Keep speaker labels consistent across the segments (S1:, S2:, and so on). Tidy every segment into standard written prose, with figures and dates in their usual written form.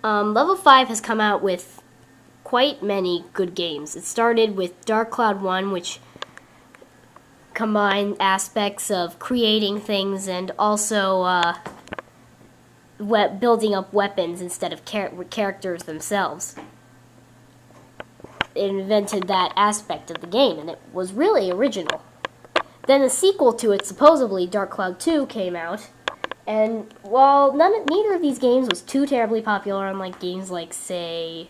S1: Level 5 has come out with quite many good games. It started with Dark Cloud 1, which combined aspects of creating things and also building up weapons instead of characters themselves. It invented that aspect of the game, and it was really original. Then the sequel to it, supposedly Dark Cloud 2, came out, and while neither of these games was too terribly popular, unlike games like, say,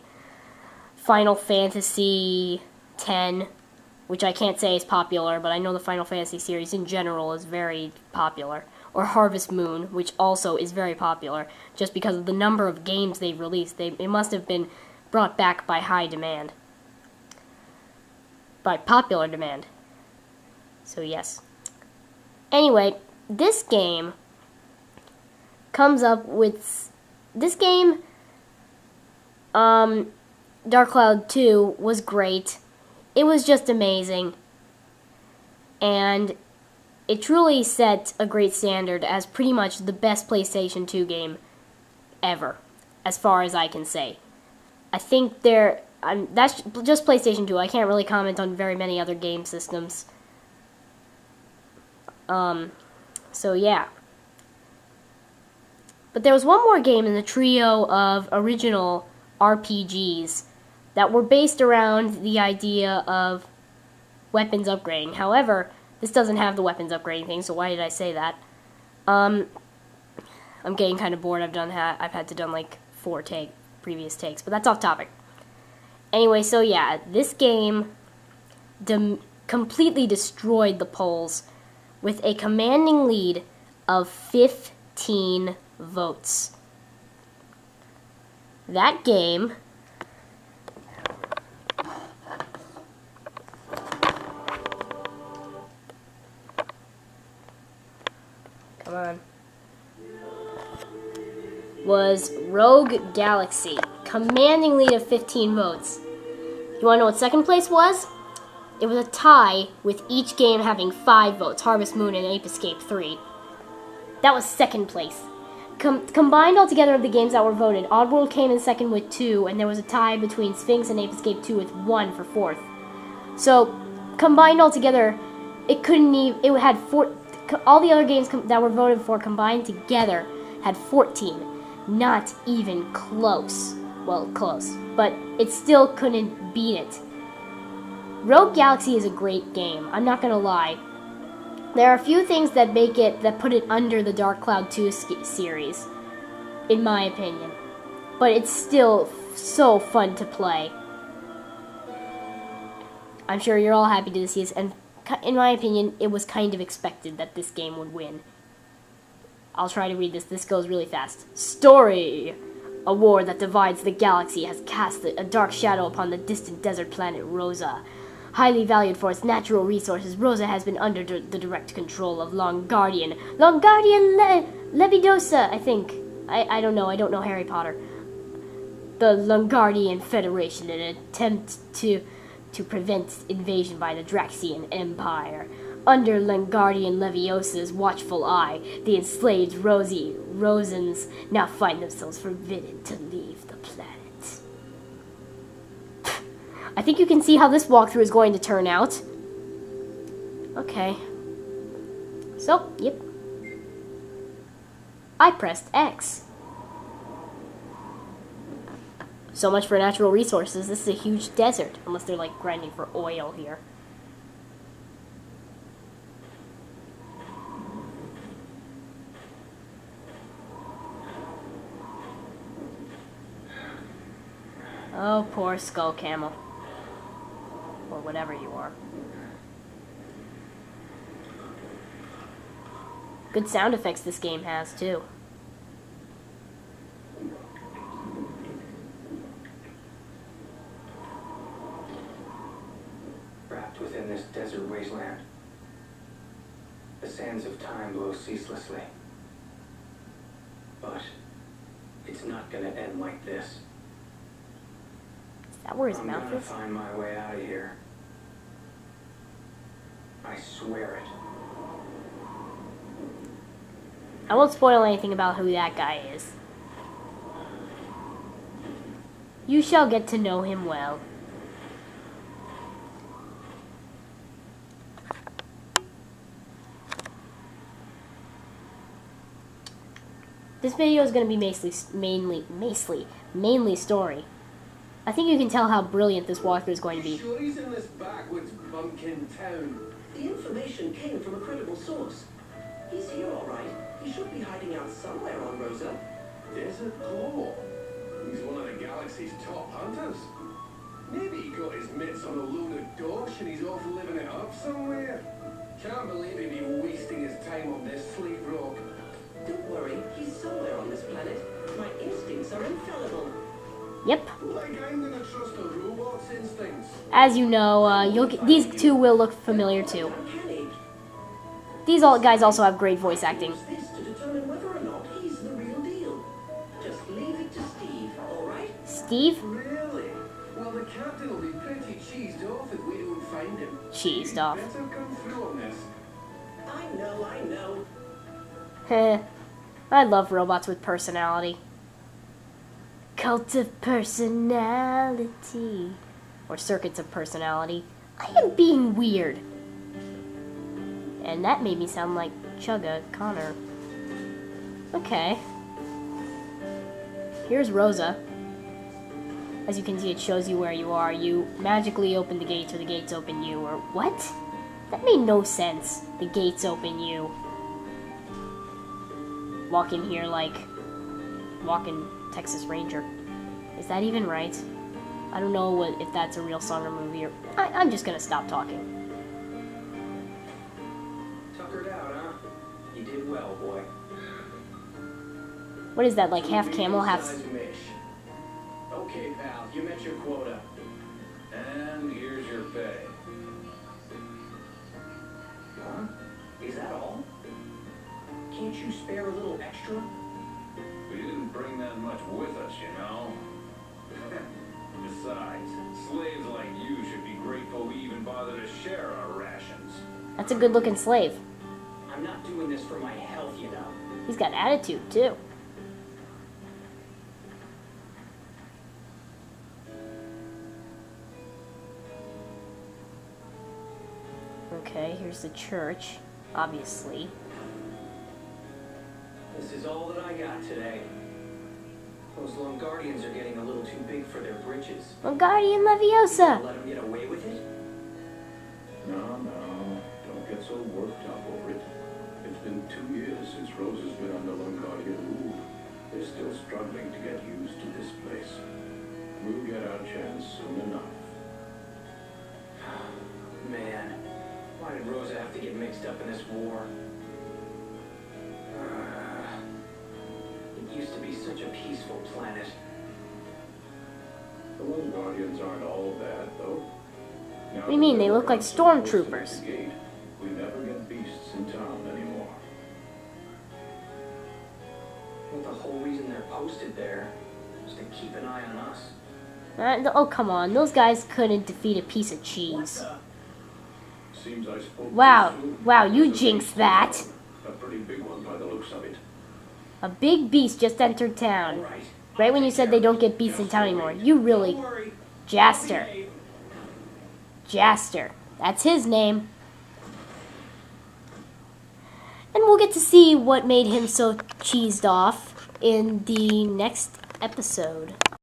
S1: Final Fantasy X, which I can't say is popular, but I know the Final Fantasy series in general is very popular, or Harvest Moon, which also is very popular, just because of the number of games they've released. It must have been brought back by high demand. By popular demand. So yes. Anyway, this game comes up with... This game, Dark Cloud 2, was great. It was just amazing. And it truly set a great standard as pretty much the best PlayStation 2 game ever, as far as I can say. I think that's just PlayStation 2. I can't really comment on very many other game systems. So yeah. But there was one more game in the trio of original RPGs that were based around the idea of weapons upgrading. However, this doesn't have the weapons upgrading thing, so why did I say that? I'm getting kind of bored. I've had to done like 4 previous takes, but that's off topic. Anyway, so yeah, this game completely destroyed the polls with a commanding lead of 15 votes. That game was Rogue Galaxy. Commanding lead of 15 votes. You want to know what second place was? It was a tie with each game having 5 votes. Harvest Moon and Ape Escape 3. That was second place. Combined all together of the games that were voted, Oddworld came in second with 2, and there was a tie between Sphinx and Ape Escape 2 with 1 for fourth. So, combined all together, it couldn't even... It had all the other games that were voted for combined together had 14. Not even close. Well, close. But it still couldn't beat it. Rogue Galaxy is a great game. I'm not gonna lie. There are a few things that put it under the Dark Cloud 2 series, in my opinion. But it's still so fun to play. I'm sure you're all happy to see this, and in my opinion, it was kind of expected that this game would win. I'll try to read this. This goes really fast. Story! A war that divides the galaxy has cast a dark shadow upon the distant desert planet Rosa. Highly valued for its natural resources, Rosa has been under the direct control of Longardian Levidosa, I think. I don't know. I don't know Harry Potter. The Longardian Federation in an attempt to prevent invasion by the Draxian Empire. Under Longardian Leviosa's watchful eye, the enslaved Rosans now find themselves forbidden to leave the planet. I think you can see how this walkthrough is going to turn out. Okay. So, yep. I pressed X. So much for natural resources. This is a huge desert, unless they're like grinding for oil here. Oh, poor Skull Camel. Or whatever you are. Good sound effects this game has, too.
S2: Wrapped within this desert wasteland, the sands of time blow ceaselessly. But it's not gonna end like this.
S1: Is that where his mouth
S2: I'm gonna
S1: is?
S2: find my way out of here. I swear it.
S1: I won't spoil anything about who that guy is. You shall get to know him well. This video is going to be mainly story. I think you can tell how brilliant this walkthrough is going to be.
S3: Sure he's in this backwoods bumpkin town.
S4: The information came from a credible source. He's here, all right. He should be hiding out somewhere on Rosa.
S3: Desert Claw. He's one of the galaxy's top hunters. Maybe he got his mitts on a load of dosh and he's off living it up somewhere. Can't believe he'd be wasting his time on this slate rock.
S4: Don't worry, he's somewhere on this planet. My instincts are infallible.
S1: Yep.
S3: Like I'm gonna trust a robot's instincts.
S1: As you know, these two will look familiar too.
S4: Uncanny.
S1: These guys also have great voice acting.
S4: Use this to determine whether or not he's the real deal. Just leave it to Steve, all right?
S1: Steve?
S3: Really? Well, the captain will be pretty cheesed off if we don't find him.
S1: Cheesed off.
S3: Better come through on this.
S4: I know.
S1: Heh. I love robots with personality. Cult of personality. Or circuits of personality. I am being weird. And that made me sound like Chugga Connor. Okay. Here's Rosa. As you can see, it shows you where you are. You magically open the gates, or the gates open you, or what? That made no sense. The gates open you. Walk in here like walking Texas Ranger. Is that even right? I don't know if that's a real song or movie, or I'm just gonna stop talking.
S2: Tuckered out, huh? You did well, boy.
S1: What is that, like half camel, half...
S3: Size mish. Okay, pal, you met your quota. And here's your pay.
S2: Huh? Is that all? Can't you spare a little extra?
S3: We didn't bring that much with us, you know. Besides, slaves like you should be grateful we even bother to share our rations.
S1: That's a good-looking slave.
S2: I'm not doing this for my health, you know.
S1: He's got attitude, too. Okay, here's the church, obviously.
S2: This is all that I got today. Those Longardians are getting a little too big for their britches.
S1: Longardian Leviosa!
S2: Let them get away with it?
S5: No, don't get so worked up over it. It's been 2 years since Rosa's been under Longardian rule. They're still struggling to get used to this place. We'll get our chance soon enough.
S2: Man, why did Rosa have to get mixed up in this war? It used to be such a peaceful planet.
S5: The Longardians aren't all bad, though.
S1: What do you mean? They look like stormtroopers.
S5: We never get beasts in town anymore.
S2: But the whole reason they're posted there is to keep an eye on us.
S1: Oh, come on. Those guys couldn't defeat a piece of cheese.
S5: Seems I spoke
S1: Wow.
S5: too soon.
S1: Wow, you jinxed that.
S5: A pretty big one by the looks of it.
S1: A big beast just entered town.
S2: All right.
S1: Right when you said they don't get beasts in town anymore. You really...
S2: Don't worry.
S1: Jaster. Jaster. That's his name. And we'll get to see what made him so cheesed off in the next episode.